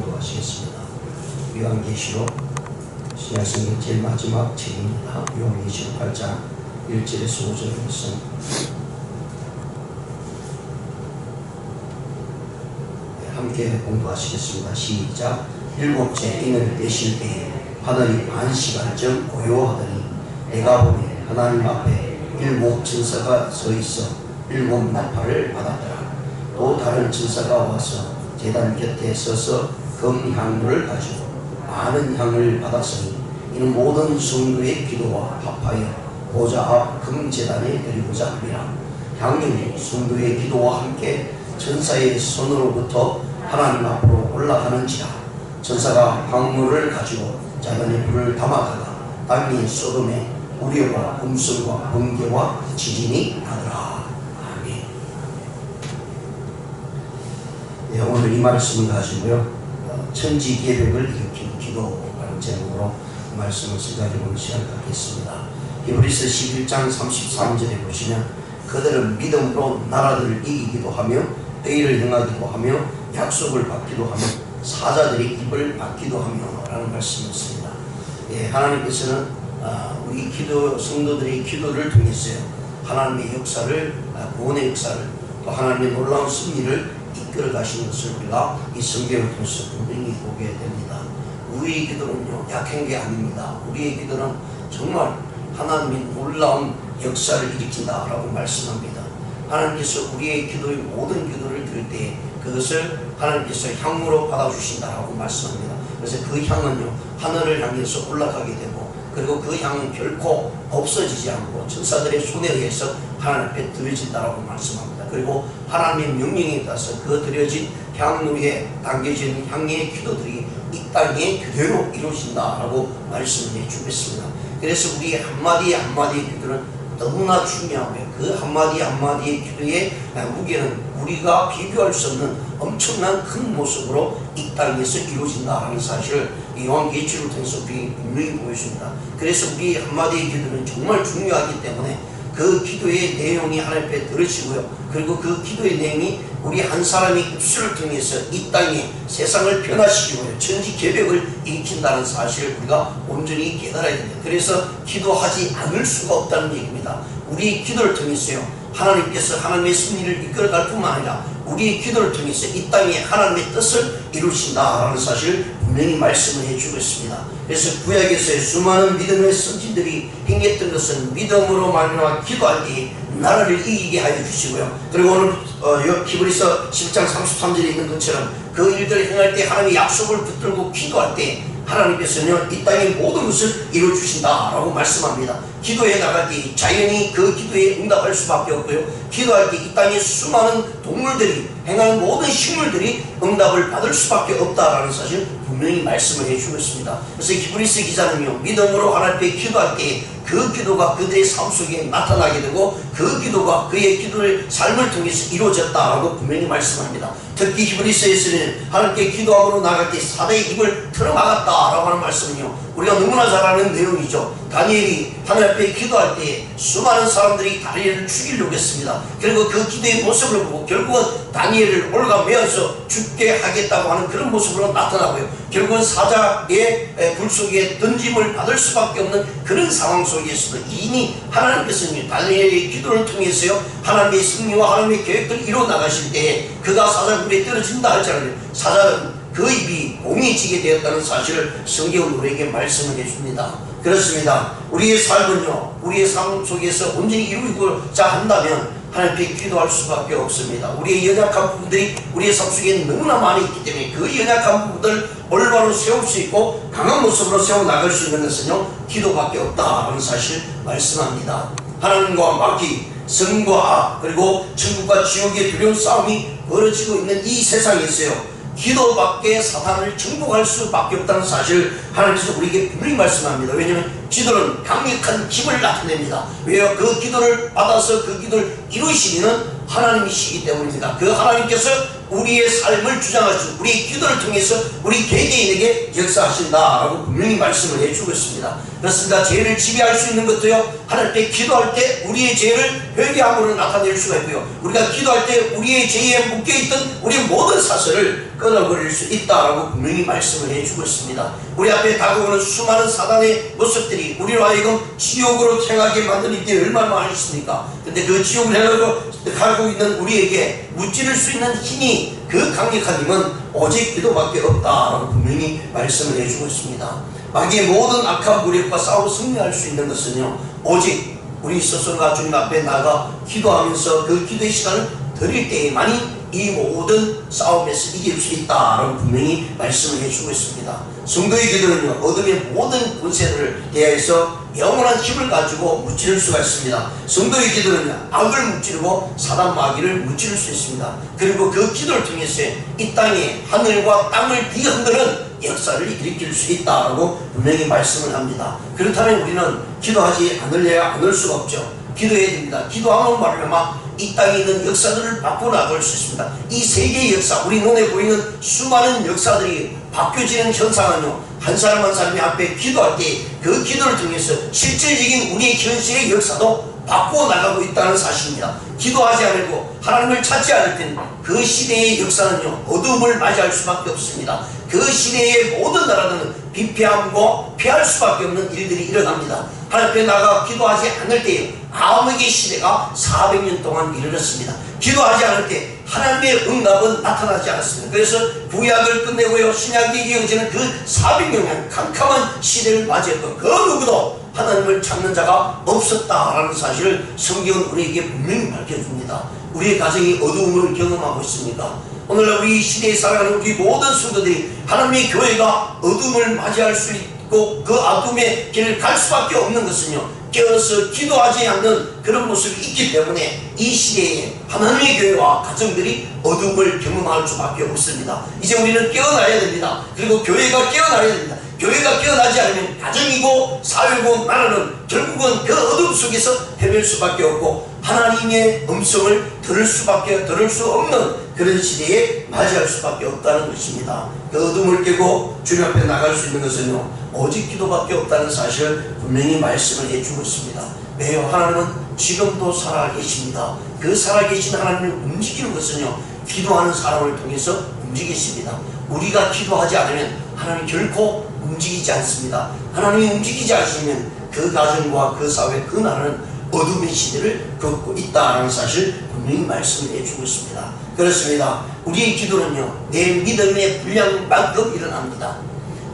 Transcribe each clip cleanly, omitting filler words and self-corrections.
봉독하시겠습니다. 요한계시록 신약성경 제일 마지막 책입니다. 요한계시록 8장 1절에서 5절 말씀. 함께 봉독하시겠습니다. 시작. 일곱째 인을 떼실 때에 하늘이 반시간쯤 고요하더니 내가 보니 하나님 앞에 일곱 천사가 서 있어 일곱 나팔을 받았더라. 또 다른 천사가 와서 제단 곁에 서서 금향물을 가지고 많은 향을 받았으니 이는 모든 성도의 기도와 합하여 보좌 앞 금제단에 드리고자 함이라. 향유는 성도의 기도와 함께 천사의 손으로부터 하나님 앞으로 올라가는지라. 천사가 향물을 가지고 자연의 불을 담아다가 땅이 소돔에 우려와 음성과 번개와 지진이 나더라. 아멘. 네, 오늘 이 말씀을 가지고요, 천지개벽을 일으킨 기도라는 제목으로 말씀을 생각해보는 시간을 갖겠습니다. 히브리서 11장 33절에 보시면 그들은 믿음으로 나라들을 이기기도 하며 의를 행하기도 하며 약속을 받기도 하며 사자들의 입을 받기도 하며 라는 말씀을 씁니다. 예, 하나님께서는 우리 성도들의 기도를 통해서요, 하나님의 역사를, 구원의 역사를, 또 하나님의 놀라운 승리를 이끌어 가시는 것을 우리가 이 성경을 통해서 분명히 보게 됩니다. 우리의 기도는요, 약한 게 아닙니다. 우리의 기도는 정말 하나님의 놀라운 역사를 일으킨다라고 말씀합니다. 하나님께서 우리의 기도의 모든 기도를 들을 때 그것을 하나님께서 향으로 받아주신다라고 말씀합니다. 그래서 그 향은요, 하늘을 향해서 올라가게 되고, 그리고 그 향은 결코 없어지지 않고 천사들의 손에 의해서 하나님 앞에 드려진다라고 말씀합니다. 그리고 하나님의 명령에 따라서 그 드려진 향유에 담겨진 향의 기도들이 이 땅에 그대로 이루어진다라고 말씀을 해주겠습니다. 그래서 우리 한마디 한마디의 기도는 너무나 중요하고요. 그 한마디 한마디의 기도의 무게는 우리가 비교할 수 없는 엄청난 큰 모습으로 이 땅에서 이루어진다라는 사실을 요한계시록을 통해서 우리 분명히 보여줍니다. 그래서 우리 한마디의 기도는 정말 중요하기 때문에 그 기도의 내용이 하나님 앞에 들으시고요. 그리고 그 기도의 내용이 우리 한 사람의 입술을 통해서 이 땅에 세상을 변화시키고요, 천지개벽을 일으킨다는 사실을 우리가 온전히 깨달아야 됩니다. 그래서 기도하지 않을 수가 없다는 얘기입니다. 우리 기도를 통해서요, 하나님께서 하나님의 승리를 이끌어갈 뿐만 아니라 우리의 기도를 통해서 이 땅에 하나님의 뜻을 이루신다라는 사실을 분명히 말씀을 해주고 있습니다. 그래서 구약에서의 수많은 믿음의 선지들이 행했던 것은 믿음으로 말미암아 기도할 때 나라를 이기게 하여 주시고요. 그리고 오늘 히브리서 10장 33절에 있는 것처럼 그 일들을 행할 때 하나님의 약속을 붙들고 기도할 때 하나님께서는 이 땅의 모든 것을 이루어주신다라고 말씀합니다. 기도해 나갈 때 자연히 그 기도에 응답할 수밖에 없고요, 기도할 때 이 땅의 수많은 동물들이 행하는 모든 식물들이 응답을 받을 수밖에 없다라는 사실 분명히 말씀을 해주고 있습니다. 그래서 히브리서 기자는요, 믿음으로 하나님 앞에 기도할 때 그 기도가 그들의 삶 속에 나타나게 되고 그 기도가 그의 기도의 삶을 통해서 이루어졌다라고 분명히 말씀합니다. 특히 히브리서에서는 하나님께 기도함으로 나갈 때 사대의 입을 틀어막았다라고 하는 말씀은요, 우리가 너무나 잘 아는 내용이죠. 다니엘이 하나님 앞에 기도할 때 수많은 사람들이 다니엘을 죽이려고 했습니다. 그리고 그 기도의 모습을 보고 결국은 다니엘을 올가매어서 죽게 하겠다고 하는 그런 모습으로 나타나고요, 결국은 사자의 불 속에 던짐을 받을 수밖에 없는 그런 상황 속에서도 이미 하나님께서는 다니엘의 기도를 통해서요, 하나님의 승리와 하나님의 계획을 이루어 나가실 때 그가 사자굴에 떨어진다 할지라도 사자는 그 입이 공이지게 되었다는 사실을 성경은 우리에게 말씀을 해줍니다. 그렇습니다. 우리의 삶은요, 우리의 삶 속에서 온전히 이루고자 한다면 하나님께 기도할 수밖에 없습니다. 우리의 연약한 부분들이 우리의 삶 속에 너무나 많이 있기 때문에 그 연약한 부분들을 올바로 세울 수 있고 강한 모습으로 세워나갈 수 있는 것은요, 기도밖에 없다라는 사실 말씀합니다. 하나님과 마귀, 선과 악, 그리고 천국과 지옥의 두려운 싸움이 벌어지고 있는 이 세상에서요, 기도밖에 사탄을 정복할 수밖에 없다는 사실을 하나님께서 우리에게 분명히 말씀합니다. 왜냐하면 기도는 강력한 힘을 나타냅니다. 왜요? 그 기도를 받아서 그 기도를 이루시는 하나님이시기 때문입니다. 그 하나님께서 우리의 삶을 주장하시고 우리의 기도를 통해서 우리 개개인에게 역사하신다라고 분명히 말씀을 해주고 있습니다. 그렇습니다. 죄를 지배할 수 있는 것도요, 하나님께 기도할 때 우리의 죄를 회개함으로 나타낼 수가 있고요, 우리가 기도할 때 우리의 죄에 묶여있던 우리의 모든 사슬을 끊어버릴 수 있다라고 분명히 말씀을 해주고 있습니다. 우리 앞에 다가오는 수많은 사단의 모습들이 우리로 하여금 지옥으로 향하게 만드는 일이 얼마나 많으십니까? 근데 그 지옥을 향하고 가고 있는 우리에게 무찌를 수 있는 힘이, 그 강력한 힘은 오직 기도밖에 없다라고 분명히 말씀을 해주고 있습니다. 마귀의 모든 악한 무력과 싸워 승리할 수 있는 것은요, 오직 우리 스스로가 주님 앞에 나가 기도하면서 그 기도의 시간을 드릴 때에만이 이 모든 싸움에서 이길 수 있다라고 분명히 말씀을 해주고 있습니다. 성도의 기도는요, 어둠의 모든 권세들을 대하여서 영원한 힘을 가지고 무찌를 수가 있습니다. 성도의 기도는요, 악을 무찌르고 사단 마귀를 무찌를 수 있습니다. 그리고 그 기도를 통해서 이 땅에 하늘과 땅을 뒤흔드는 역사를 일으킬 수 있다라고 분명히 말씀을 합니다. 그렇다면 우리는 기도하지 않을 수가 없죠. 기도해야 됩니다. 기도하는 말로만 이 땅에 있는 역사들을 바꿔나갈 수 있습니다. 이 세계의 역사, 우리 눈에 보이는 수많은 역사들이 바뀌어지는 현상은요, 한 사람 한 사람이 앞에 기도할 때 그 기도를 통해서 실질적인 우리의 현실의 역사도 바꿔나가고 있다는 사실입니다. 기도하지 않고 하나님을 찾지 않을 때는 그 시대의 역사는요, 어둠을 맞이할 수밖에 없습니다. 그 시대의 모든 나라들은 비패함과 피할 수밖에 없는 일들이 일어납니다. 하나님 앞에 나가 기도하지 않을 때에 암흑의 시대가 400년 동안 이르렀습니다. 기도하지 않을 때 하나님의 응답은 나타나지 않았습니다. 그래서 구약을 끝내고요, 신약이 이어지는 그 400년간 캄캄한 시대를 맞이했고, 그 누구도 하나님을 찾는 자가 없었다라는 사실을 성경은 우리에게 분명히 밝혀줍니다. 우리의 가정이 어두움을 경험하고 있습니까? 오늘날 우리 시대에 살아가는 우리 모든 성도들이 하나님의 교회가 어둠을 맞이할 수 있고 그 어둠의 길을 갈 수밖에 없는 것은요, 깨어서 기도하지 않는 그런 모습이 있기 때문에 이 시대에 하나님의 교회와 가정들이 어둠을 경험할 수밖에 없습니다. 이제 우리는 깨어나야 됩니다. 그리고 교회가 깨어나야 됩니다. 교회가 깨어나지 않으면 가정이고 사회고 나라는 결국은 그 어둠 속에서 헤맬 수밖에 없고 하나님의 음성을 들을 수 없는 그런 시대에 맞이할 수밖에 없다는 것입니다. 그 어둠을 깨고 주님 앞에 나갈 수 있는 것은요, 오직 기도밖에 없다는 사실을 분명히 말씀을 해주고 있습니다. 왜요? 하나님은 지금도 살아계십니다. 그 살아계신 하나님을 움직이는 것은요, 기도하는 사람을 통해서 움직이십니다. 우리가 기도하지 않으면 하나님 결코 움직이지 않습니다. 하나님이 움직이지 않으시면 그 가정과 그 사회, 그 나라는 어둠의 시대를 겪고 있다는 사실 분명히 말씀을 해주고 있습니다. 그렇습니다. 우리의 기도는요, 내 믿음의 분량만큼 일어납니다.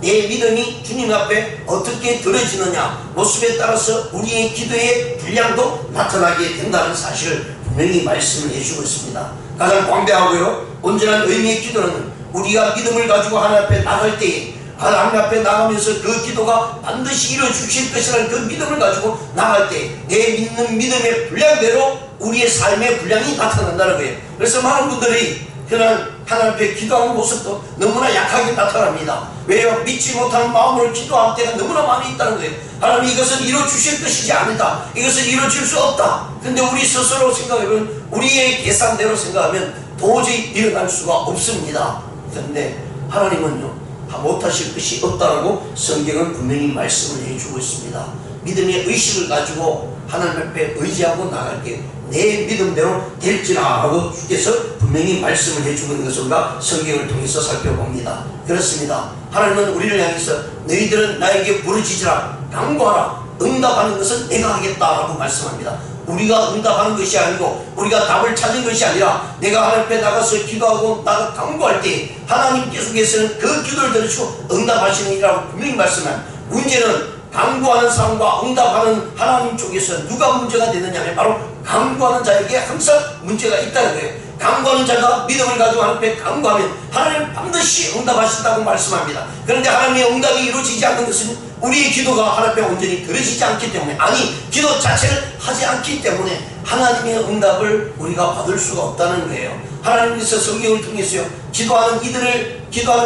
내 믿음이 주님 앞에 어떻게 들어지느냐 모습에 따라서 우리의 기도의 분량도 나타나게 된다는 사실을 분명히 말씀을 해주고 있습니다. 가장 광대하고요, 온전한 의미의 기도는 우리가 믿음을 가지고 하나님 앞에 나갈 때에 하나님 앞에 나가면서 그 기도가 반드시 이루어주실 것이라는 그 믿음을 가지고 나갈 때 내 믿는 믿음의 분량대로 우리의 삶의 분량이 나타난다는 거예요. 그래서 많은 분들이 그냥 하나님 앞에 기도하는 모습도 너무나 약하게 나타납니다. 왜요? 믿지 못하는 마음으로 기도할 때가 너무나 많이 있다는 거예요. 하나님, 이것은 이루어주실 것이지 않다. 이것은 이루어질 수 없다. 근데 우리 스스로 생각하면, 우리의 계산대로 생각하면 도저히 일어날 수가 없습니다. 그런데 하나님은요, 못하실 것이 없다라고 성경은 분명히 말씀을 해주고 있습니다. 믿음의 의식을 가지고 하나님 앞에 의지하고 나갈 때 내 믿음대로 될지라 라고 주께서 분명히 말씀을 해주는 것을 우리가 성경을 통해서 살펴봅니다. 그렇습니다. 하나님은 우리를 향해서 너희들은 나에게 부르짖으라, 간구하라, 응답하는 것은 내가 하겠다라고 말씀합니다. 우리가 응답하는 것이 아니고 우리가 답을 찾은 것이 아니라 내가 하나님 앞에 나가서 기도하고 나가 간구할 때 하나님께서는 그 기도를 들으시고 응답하시는 이라고 분명히 말씀합니다. 문제는 간구하는 사람과 응답하는 하나님 쪽에서 누가 문제가 되느냐 하면 바로 간구하는 자에게 항상 문제가 있다는 거예요. 간구하는 자가 믿음을 가지고 하나님 앞에 간구하면 하나님 반드시 응답하신다고 말씀합니다. 그런데 하나님의 응답이 이루어지지 않는 것은 우리의 기도가 하나님 앞에 온전히 들어지지 않기 때문에, 아니 기도 자체를 하지 않기 때문에 하나님의 응답을 우리가 받을 수가 없다는 거예요. 하나님께서 성경을 통해서요, 기도하는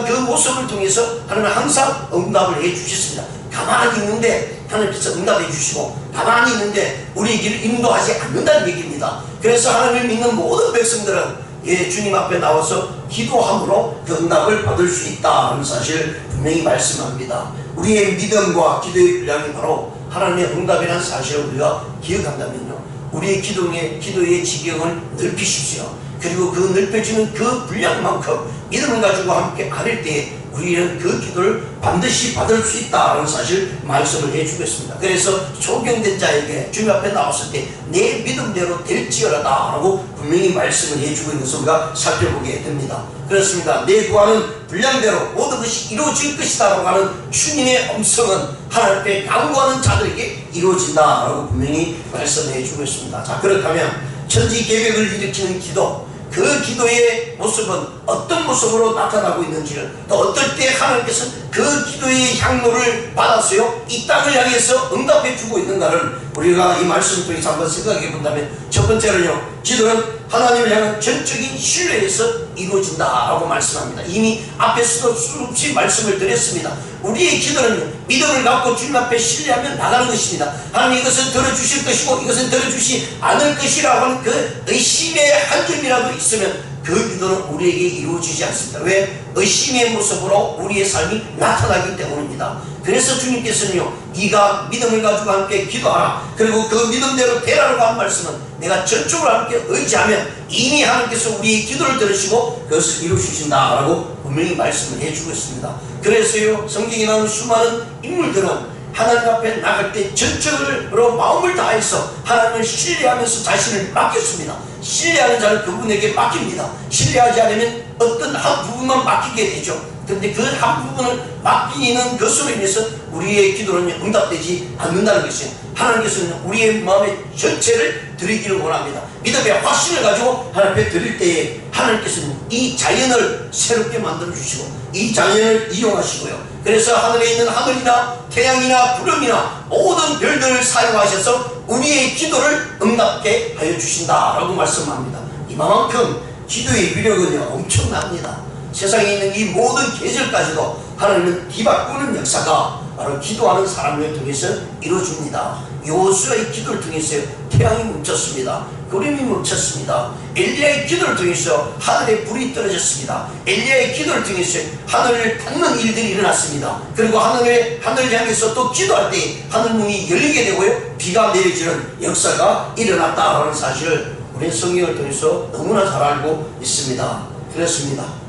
그 모습을 통해서 하나님은 항상 응답을 해 주셨습니다. 가만히 있는데 하나님께서 응답해 주시고, 가만히 있는데 우리의 길을 인도하지 않는다는 얘기입니다. 그래서 하나님을 믿는 모든 백성들은 주님 앞에 나와서 기도함으로 그 응답을 받을 수 있다는 사실을 분명히 말씀합니다. 우리의 믿음과 기도의 분량이 바로 하나님의 응답이라는 사실을 우리가 기억한다면요, 우리의 기도의 지경을 넓히십시오. 그리고 그 넓혀지는 그 분량만큼 믿음을 가지고 함께 아릴 때에 우리는 그 기도를 반드시 받을 수 있다는 사실 말씀을 해주겠습니다. 그래서 소경된 자에게 주님 앞에 나왔을 때 내 믿음대로 될지어라다 라고 분명히 말씀을 해주고 있는 것을 우리가 살펴보게 됩니다. 그렇습니다. 내 구하는 분량대로 모든 것이 이루어질 것이다 라고 하는 주님의 음성은 하나님 앞에 간구하는 자들에게 이루어진다 라고 분명히 말씀해 주고 있습니다. 자, 그렇다면 천지 계획을 일으키는 기도, 그 기도의 모습은 어떤 모습으로 나타나고 있는지를, 또 어떨 때 하나님께서 그 기도의 향로를 받았어요 이 땅을 향해서 응답해 주고 있는가를 우리가 이 말씀을 통해서 한번 생각해 본다면, 첫 번째로는요, 기도는 하나님을 향한 전적인 신뢰에서 이루어진다 라고 말씀합니다. 이미 앞에서도 수없이 말씀을 드렸습니다. 우리의 기도는 믿음을 갖고 주님 앞에 신뢰하며 나가는 것입니다. 하나님 이것은 들어주실 것이고 이것은 들어주시 않을 것이라고 하는 그 의심의 한 점이라도 있으면 그 기도는 우리에게 이루어지지 않습니다. 왜? 의심의 모습으로 우리의 삶이 나타나기 때문입니다. 그래서 주님께서는요, 네가 믿음을 가지고 함께 기도하라, 그리고 그 믿음대로 되라고 한 말씀은 내가 전적으로 함께 의지하면 이미 하나님께서 우리의 기도를 들으시고 그것을 이루시신다 라고 분명히 말씀을 해주고 있습니다. 그래서요, 성경에 나오는 수많은 인물들은 하나님 앞에 나갈 때 전적으로 마음을 다해서 하나님을 신뢰하면서 자신을 맡겼습니다. 신뢰하는 자는 그분에게 맡깁니다. 신뢰하지 않으면 어떤 한 부분만 맡기게 되죠. 그런데 그 한 부분을 맡기는 것으로 인해서 우리의 기도는 응답되지 않는다는 것이에요. 하나님께서는 우리의 마음의 전체를 드리기를 원합니다. 믿음의 확신을 가지고 하나님 앞에 드릴 때에 하나님께서는 이 자연을 새롭게 만들어 주시고 이 자연을 이용하시고요, 그래서 하늘에 있는 하늘이나 태양이나 구름이나 모든 별들을 사용하셔서 우리의 기도를 응답게 하여 주신다라고 말씀합니다. 이만큼 기도의 위력은요 엄청납니다. 세상에 있는 이 모든 계절까지도 하나님은 뒤바꾸는 역사가 바로 기도하는 사람을 통해서 이루어집니다. 여호수아의 기도를 통해서 태양이 멈췄습니다. 구름이 멈췄습니다. 엘리야의 기도를 통해서 하늘에 불이 떨어졌습니다. 엘리야의 기도를 통해서 하늘을 닫는 일들이 일어났습니다. 그리고 하늘을 향해서 또 기도할 때 하늘문이 열리게 되고요, 비가 내려지는 역사가 일어났다라는 사실을 우리는 성경을 통해서 너무나 잘 알고 있습니다. 그렇습니다.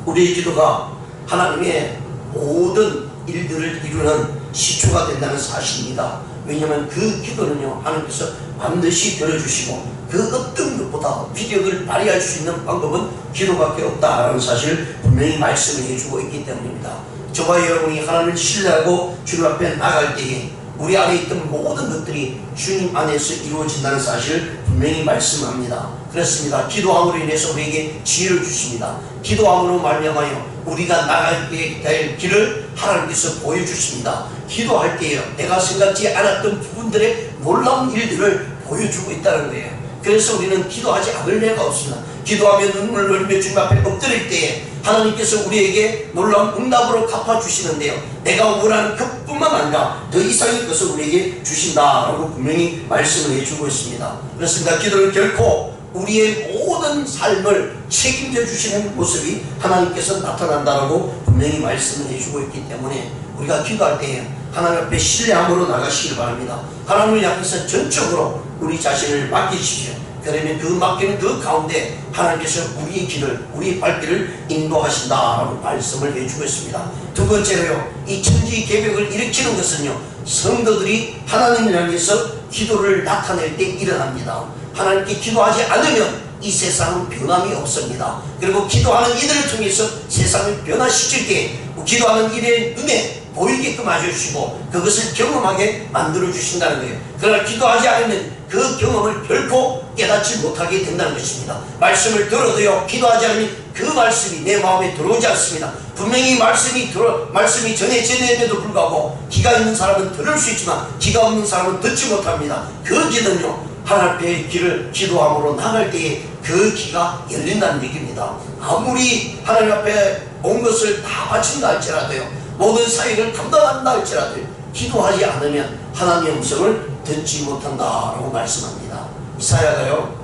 우리의 기도가 하나님의 모든 일들을 이루는 시초가 된다는 사실입니다. 왜냐하면 그 기도는요, 하나님께서 반드시 들어주시고 그 어떤 것보다 위력을 발휘할 수 있는 방법은 기도밖에 없다라는 사실을 분명히 말씀을 해주고 있기 때문입니다. 저와 여러분이 하나님을 신뢰하고 주님 앞에 나갈 때에 우리 안에 있던 모든 것들이 주님 안에서 이루어진다는 사실을 분명히 말씀합니다. 그렇습니다. 기도함으로 인해서 우리에게 지혜를 주십니다. 기도함으로 말미암아 우리가 나갈 때 될 길을 하나님께서 보여주십니다. 기도할 때에요, 내가 생각지 않았던 부분들의 놀라운 일들을 보여주고 있다는 거예요. 그래서 우리는 기도하지 않을 데가 없습니다. 기도하며 눈물을 흘리며 주님 앞에 엎드릴 때에 하나님께서 우리에게 놀라운 응답으로 갚아주시는데요, 내가 원하는 그뿐만 아니라 더 이상의 것을 우리에게 주신다라고 분명히 말씀을 해주고 있습니다. 그렇습니다. 기도는 결코 우리의 모든 삶을 책임져 주시는 모습이 하나님께서 나타난다라고 분명히 말씀을 해주고 있기 때문에 우리가 기도할 때 하나님 앞에 신뢰함으로 나가시길 바랍니다. 하나님을 향해서 전적으로 우리 자신을 맡기십시오. 그러면 그 맡기는 그 가운데 하나님께서 우리의 길을, 우리의 발길을 인도하신다라고 말씀을 해주고 있습니다. 두 번째로요, 이 천지 계획을 일으키는 것은요, 성도들이 하나님을 향해서 기도를 나타낼 때 일어납니다. 하나님께 기도하지 않으면 이 세상은 변함이 없습니다. 그리고 기도하는 이들을 통해서 세상을 변화시킬 때 기도하는 이들의 눈에 보이게끔 해주시고 그것을 경험하게 만들어 주신다는 거예요. 그러나 기도하지 않으면 그 경험을 결코 깨닫지 못하게 된다는 것입니다. 말씀을 들어도요, 기도하지 않으면 그 말씀이 내 마음에 들어오지 않습니다. 분명히 말씀이 전해지는데도 불구하고 귀가 있는 사람은 들을 수 있지만 귀가 없는 사람은 듣지 못합니다. 그 귀는요, 하나님 앞에 길을 기도함으로 나갈 때에 그 귀가 열린다는 얘기입니다. 아무리 하나님 앞에 온 것을 다 바친다 할지라도요, 모든 사역을 감당한다 할지라도요, 기도하지 않으면 하나님의 음성을 듣지 못한다라고 말씀합니다. 이사야가요,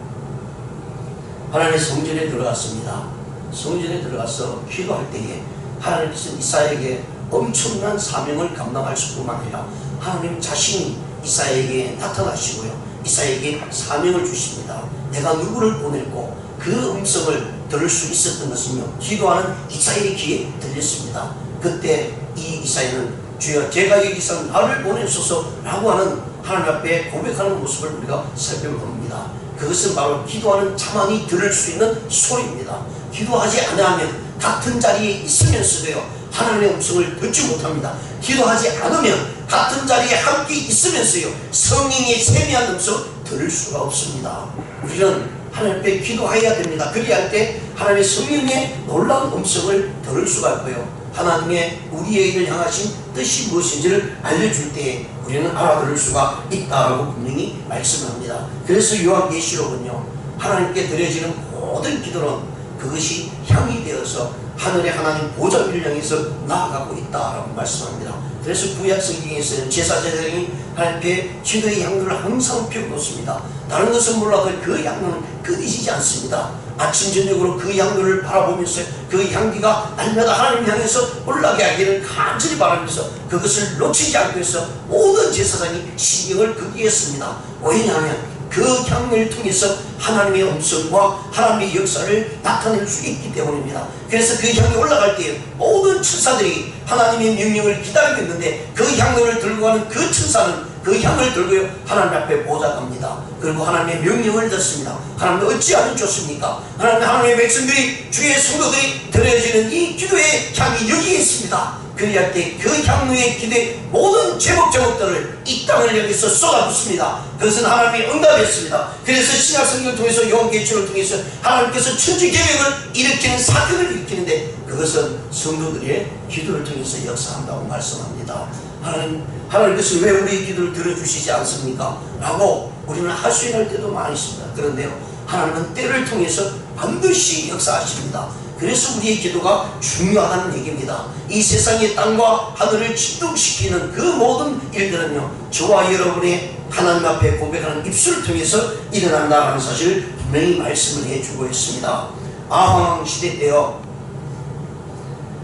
하나님의 성전에 들어갔습니다. 성전에 들어가서 기도할 때에 하나님께서 이사야에게 엄청난 사명을 감당할 수뿐만 아니라 하나님 자신이 이사야에게 나타나시고요, 이사야에게 사명을 주십니다. 내가 누구를 보냈고 그 음성을 들을 수 있었던 것은요, 기도하는 이사야의 귀에 들렸습니다. 그때 이 이사야는 주여 제가 여기서 나를 보내소서 라고 하는 하나님 앞에 고백하는 모습을 우리가 살펴봅니다. 그것은 바로 기도하는 자만이 들을 수 있는 소리입니다. 기도하지 않으면 같은 자리에 있으면서도요, 하나님의 음성을 듣지 못합니다. 기도하지 않으면 같은 자리에 함께 있으면서요, 성령의 세미한 음성을 들을 수가 없습니다. 우리는 하나님 앞에 기도해야 됩니다. 그리할 때 하나님의 성령의 놀라운 음성을 들을 수가 있고요, 하나님의 우리에게 향하신 뜻이 무엇인지를 알려줄 때에 우리는 알아들을 수가 있다라고 분명히 말씀합니다. 그래서 요한계시록은요, 하나님께 드려지는 모든 기도는 그것이 향이 되어서 하늘의 하나님 보좌 위를 향해서 나아가고 있다라고 말씀합니다. 그래서 구약 성경에서는 제사장이 하나님께 기도의 향로를 항상 피워놓습니다. 다른 것은 몰라도 그 향로는 끊이지 않습니다. 아침 저녁으로 그 향로를 바라보면서 그 향기가 날마다 하나님 향해서 올라가게 하기를 간절히 바라면서 그것을 놓치지 않기 위해서 모든 제사장이 신경을 거기에 씁니다. 왜냐하면 그 향을 통해서 하나님의 음성과 하나님의 역사를 나타낼 수 있기 때문입니다. 그래서 그 향이 올라갈 때 모든 천사들이 하나님의 명령을 기다리고 있는데 그 향로를 들고 가는 그 천사는 그 향을 들고요, 하나님 앞에 보좌합니다. 그리고 하나님의 명령을 듣습니다. 하나님 어찌하면 좋습니까? 하나님의 백성들이, 주의 성도들이 드려지는 이 기도의 향이 여기에 있습니다. 그리할 때 그 향로의 기도의 모든 제목들을 이 땅을 여기서 쏟아붓습니다. 그것은 하나님의 응답이었습니다. 그래서 신약성경을 통해서 요한계시록을 통해서 하나님께서 천지계획을 일으키는 사건을 일으키는데 그것은 성도들의 기도를 통해서 역사한다고 말씀합니다. 하나님께서 왜 우리의 기도를 들어주시지 않습니까? 라고 우리는 하소연할 때도 많이 있습니다. 그런데요, 하나님은 때를 통해서 반드시 역사하십니다. 그래서 우리의 기도가 중요하다는 얘기입니다. 이 세상의 땅과 하늘을 진동시키는 그 모든 일들은요, 저와 여러분의 하나님 앞에 고백하는 입술을 통해서 일어난다는 사실을 분명히 말씀을 해주고 있습니다. 아합 시대 때요,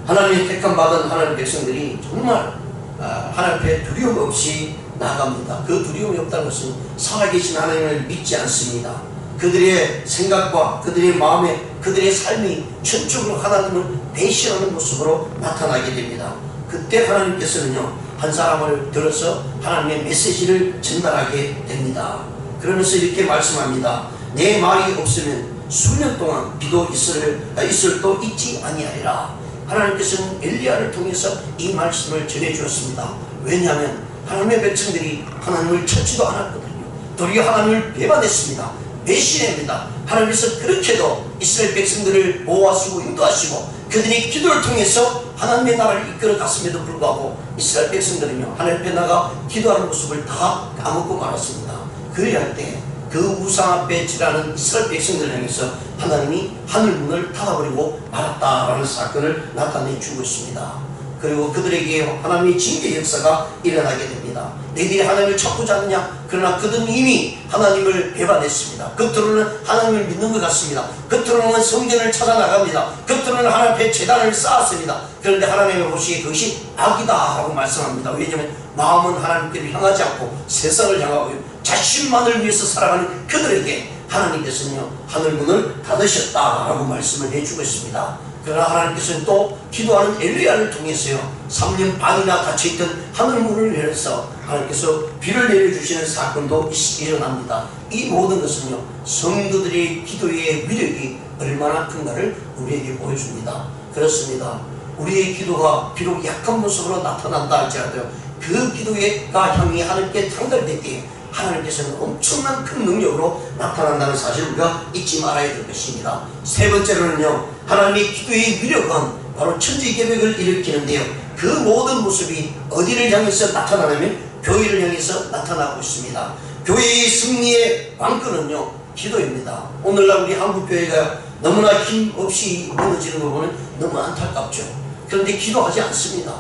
하나님의 택함받은 하나님 백성들이 정말 하나님 앞에 두려움 없이 나갑니다. 그 두려움이 없다는 것은 살아계신 하나님을 믿지 않습니다. 그들의 생각과 그들의 마음에 그들의 삶이 전적으로 하나님을 배신하는 모습으로 나타나게 됩니다. 그때 하나님께서는요, 한 사람을 들어서 하나님의 메시지를 전달하게 됩니다. 그러면서 이렇게 말씀합니다. 내 말이 없으면 수년 동안 비도 있을도 있지 아니하리라. 하나님께서는 엘리야를 통해서 이 말씀을 전해주었습니다. 왜냐하면 하나님의 백성들이 하나님을 찾지도 않았거든요. 도리어 하나님을 배반했습니다. 배신합니다. 하나님께서 그렇게도 이스라엘 백성들을 보호하시고 인도하시고 그들의 기도를 통해서 하나님의 나라를 이끌어 갔음에도 불구하고 이스라엘 백성들은요, 하나님 앞에 나가 기도하는 모습을 다 까먹고 말았습니다. 그래야 때 그 우상 앞에 지나는 이스라엘 백성들을 향해서 하나님이 하늘문을 닫아버리고 말았다라는 사건을 나타내 주고 있습니다. 그리고 그들에게 하나님의 징계 역사가 일어나게 됩니다. 너희들이 하나님을 찾고자 하느냐? 그러나 그들은 이미 하나님을 배반했습니다. 겉으로는 하나님을 믿는 것 같습니다. 겉으로는 성전을 찾아 나갑니다. 겉으로는 하나님 앞에 제단을 쌓았습니다. 그런데 하나님의 보시기에 그것이 악이다 라고 말씀합니다. 왜냐하면 마음은 하나님께를 향하지 않고 세상을 향하고 자신만을 위해서 살아가는 그들에게 하나님께서는요, 하늘문을 닫으셨다라고 말씀을 해주고 있습니다. 그러나 하나님께서는 또 기도하는 엘리야를 통해서요, 3년 반이나 닫혀있던 하늘문을 열어서 하나님께서 비를 내려주시는 사건도 일어납니다. 이 모든 것은요, 성도들의 기도의 위력이 얼마나 큰가를 우리에게 보여줍니다. 그렇습니다. 우리의 기도가 비록 약한 모습으로 나타난다 할지라도 그 기도가 향이 하나님께 전달될 때에 하나님께서는 엄청난 큰 능력으로 나타난다는 사실을 우리가 잊지 말아야 될 것입니다. 세 번째로는요, 하나님의 기도의 위력은 바로 천지개벽을 일으키는데요, 그 모든 모습이 어디를 향해서 나타나냐면 교회를 향해서 나타나고 있습니다. 교회의 승리의 관건은요, 기도입니다. 오늘날 우리 한국교회가 너무나 힘없이 무너지는 거 보면 너무 안타깝죠. 그런데 기도하지 않습니다.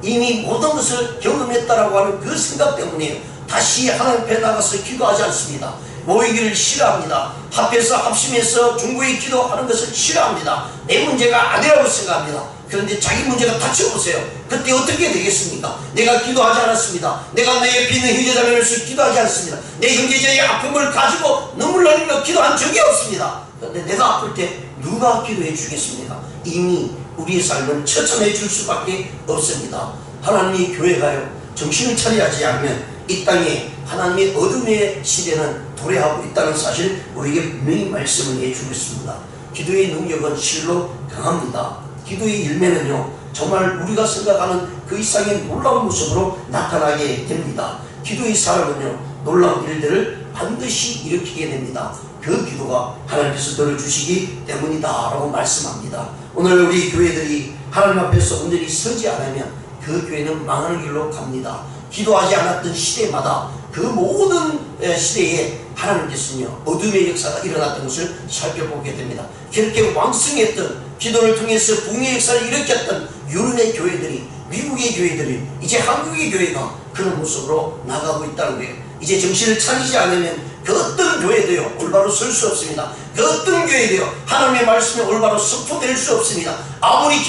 이미 모든 것을 경험했다라고 하는 그 생각 때문에 다시 하나님 앞에 나가서 기도하지 않습니다. 모이기를 싫어합니다. 합해서 합심해서 중보의 기도하는 것을 싫어합니다. 내 문제가 아니라고 생각합니다. 그런데 자기 문제가 닥쳐보세요. 그때 어떻게 되겠습니까? 내가 기도하지 않았습니다. 내가 내 옆에 있는 형제자매를 기도하지 않습니다. 내 형제자의 아픔을 가지고 눈물 흘리며 기도한 적이 없습니다. 근데 내가 아플 때 누가 기도해 주겠습니까? 이미 우리의 삶은 처참해질 수밖에 없습니다. 하나님의 교회가요, 정신을 차려야지 않으면 이 땅에 하나님의 어둠의 시대는 도래하고 있다는 사실 우리에게 분명히 말씀을 해주고 있습니다. 기도의 능력은 실로 강합니다. 기도의 열매는요, 정말 우리가 생각하는 그 이상의 놀라운 모습으로 나타나게 됩니다. 기도의 사람은요, 놀라운 일들을 반드시 일으키게 됩니다. 그 기도가 하나님께서 들어주시기 때문이다 라고 말씀합니다. 오늘 우리 교회들이 하나님 앞에서 온전히 서지 않으면 그 교회는 망하는 길로 갑니다. 기도하지 않았던 시대마다 그 모든 시대에 하나님께서는요, 어둠의 역사가 일어났던 것을 살펴보게 됩니다. 그렇게 왕성했던 기도를 통해서 부흥의 역사를 일으켰던 유럽의 교회들이, 미국의 교회들이, 이제 한국의 교회가 그런 모습으로 나가고 있다는 거예요. 이제 정신을 차리지 않으면 그 어떤 교회도요, 올바로 설 수 없습니다. 그 어떤 교회도요, 하나님의 말씀에 올바로 선포될 수 없습니다. 아무리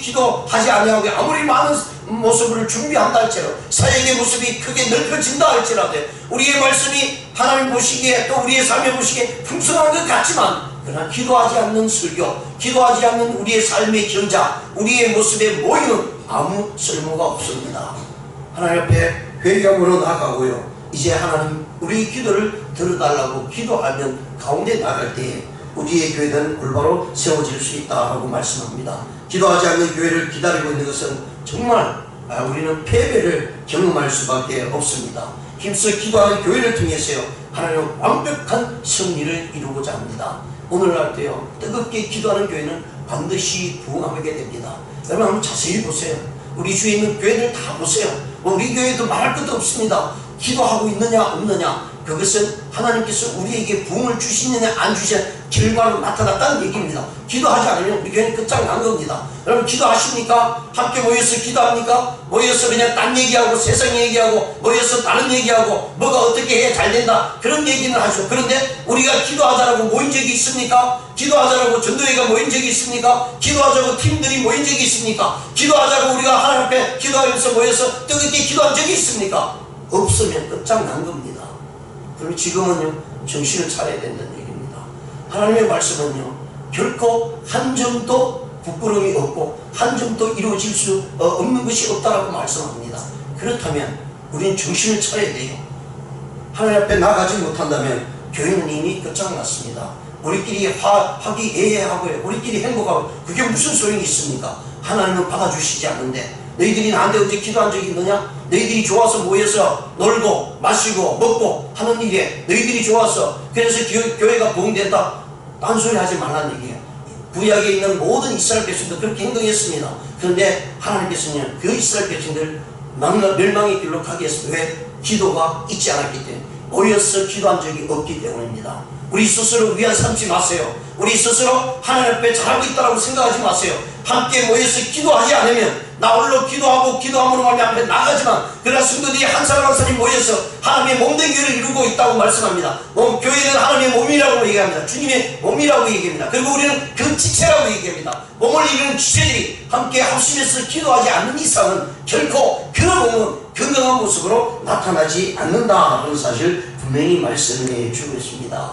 기도하지 아니하고 아무리 많은 모습을 준비한다 할지라도, 사역의 모습이 크게 넓혀진다 할지라도, 우리의 말씀이 하나님 보시기에 또 우리의 삶에 보시기에 풍성한 것 같지만, 그러나 기도하지 않는 설교, 기도하지 않는 우리의 삶의 견자, 우리의 모습의 모임은 아무 쓸모가 없습니다. 하나님 앞에 회개함으로 나아가고요, 이제 하나님 우리 기도를 들어달라고 기도하면 가운데 나갈 때에 우리의 교회는 올바로 세워질 수 있다고 말씀합니다. 기도하지 않는 교회를 기다리고 있는 것은 정말 우리는 패배를 경험할 수밖에 없습니다. 힘써 기도하는 교회를 통해서요, 하나님은 완벽한 승리를 이루고자 합니다. 오늘날 때요, 뜨겁게 기도하는 교회는 반드시 부흥하게 됩니다. 여러분 한번 자세히 보세요. 우리 주위에 있는 교회들 다 보세요. 우리 교회도 말할 것도 없습니다. 기도하고 있느냐 없느냐, 그것은 하나님께서 우리에게 부흥을 주시느냐 안 주시느냐 결과로 나타났다는 얘기입니다. 기도하지 않으면 우리 교회는 끝장난 겁니다. 여러분 기도하십니까? 함께 모여서 기도합니까? 모여서 그냥 딴 얘기하고 세상 얘기하고 모여서 다른 얘기하고 뭐가 어떻게 해야 잘 된다 그런 얘기는 하죠. 그런데 우리가 기도하자라고 모인 적이 있습니까? 기도하자라고 전도회가 모인 적이 있습니까? 기도하자고 팀들이 모인 적이 있습니까? 기도하자고 우리가 하나님 앞에 기도하면서 모여서 뜨겁게 기도한 적이 있습니까? 없으면 끝장난 겁니다. 그럼 지금은요, 정신을 차려야 된다는 얘기입니다. 하나님의 말씀은요, 결코 한 점도 부끄러움이 없고 한 점도 이루어질 수 없는 것이 없다라고 말씀합니다. 그렇다면 우리는 정신을 차려야 돼요. 하나님 앞에 나가지 못한다면 교회는 이미 끝장났습니다. 우리끼리 화기애애하고요, 우리끼리 행복하고 그게 무슨 소용이 있습니까? 하나님은 받아주시지 않는데, 너희들이 나한테 언제 기도한 적이 있느냐? 너희들이 좋아서 모여서 놀고 마시고 먹고 하는 일에 너희들이 좋아서 그래서 교회가 부흥됐다, 딴소리 하지 말라는 얘기예요. 구약에 있는 모든 이스라엘 백성도 그렇게 행동했습니다. 그런데 하나님께서는 그 이스라엘 백성들 멸망의 길로 가게 했습니다. 왜? 기도가 있지 않았기 때문에, 모여서 기도한 적이 없기 때문입니다. 우리 스스로 위안 삼지 마세요. 우리 스스로 하나님 앞에 잘하고 있다고 생각하지 마세요. 함께 모여서 기도하지 않으면 나 홀로 기도하고 기도함으로 말미암아 나가지만, 그러나 성도들이 한 사람 한 사람이 모여서 하나님의 몸된 교회를 이루고 있다고 말씀합니다. 교회는 하나님의 몸이라고 얘기합니다. 주님의 몸이라고 얘기합니다. 그리고 우리는 그 지체라고 얘기합니다. 몸을 이루는 지체들이 함께 합심해서 기도하지 않는 이상은 결코 그 몸은 건강한 모습으로 나타나지 않는다는 사실 분명히 말씀을 해주고 있습니다.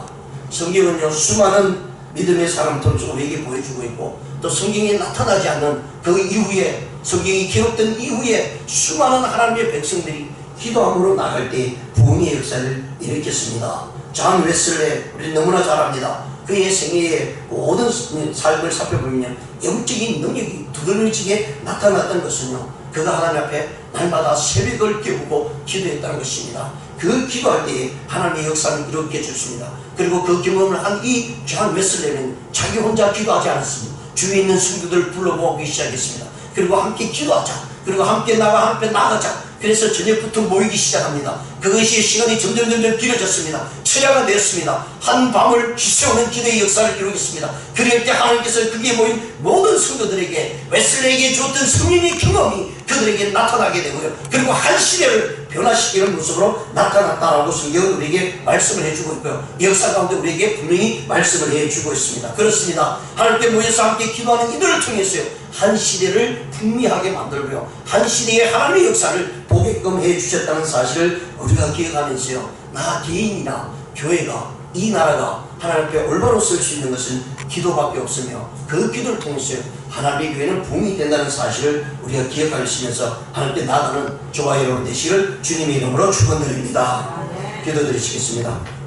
성경은요, 수많은 믿음의 사람들을 우리에게 보여주고 있고, 또 성경에 나타나지 않는 그 이후에, 성경이 기록된 이후에 수많은 하나님의 백성들이 기도함으로 나갈 때 부흥의 역사를 일으켰습니다. 존 웨슬레, 우리 너무나 잘 압니다. 그의 생애의 모든 삶을 살펴보면 영적인 능력이 두드러지게 나타났던 것은요, 그가 하나님 앞에 날마다 새벽을 깨우고 기도했다는 것입니다. 그 기도할 때에 하나님의 역사를 이루게 해줬습니다. 그리고 그 경험을 한 이 존 웨슬레는 자기 혼자 기도하지 않았습니다. 주위에 있는 성도들을 불러모으기 시작했습니다. 그리고 함께 기도하자, 그리고 함께 나가자. 그래서 저녁부터 모이기 시작합니다. 그것이 시간이 점점 길어졌습니다. 철야가 되었습니다. 한 밤을 지새우는 기도의 역사를 이루겠습니다. 그럴 때 하나님께서 거기에 모인 모든 성도들에게, 웨슬레에게 주었던 성령의 경험이 그들에게 나타나게 되고요, 그리고 한 시대를 변화시키는 모습으로 나타났다라고 성경은 우리에게 말씀을 해주고 있고요, 역사 가운데 우리에게 분명히 말씀을 해주고 있습니다. 그렇습니다. 하나님께 모여서 함께 기도하는 이들을 통해서요, 한 시대를 풍미하게 만들고요, 한 시대의 하나님의 역사를 보게끔 해주셨다는 사실을 우리가 기억하면서요, 나 개인이나 교회가, 이 나라가 하나님께 올바로 쓸 수 있는 것은 기도밖에 없으며 그 기도를 통해서 하나님의 교회는 붕이 된다는 사실을 우리가 기억하시면서 하나님께 나아가는 저와 여러분 되시기를 주님의 이름으로 축원드립니다. 기도드리시겠습니다.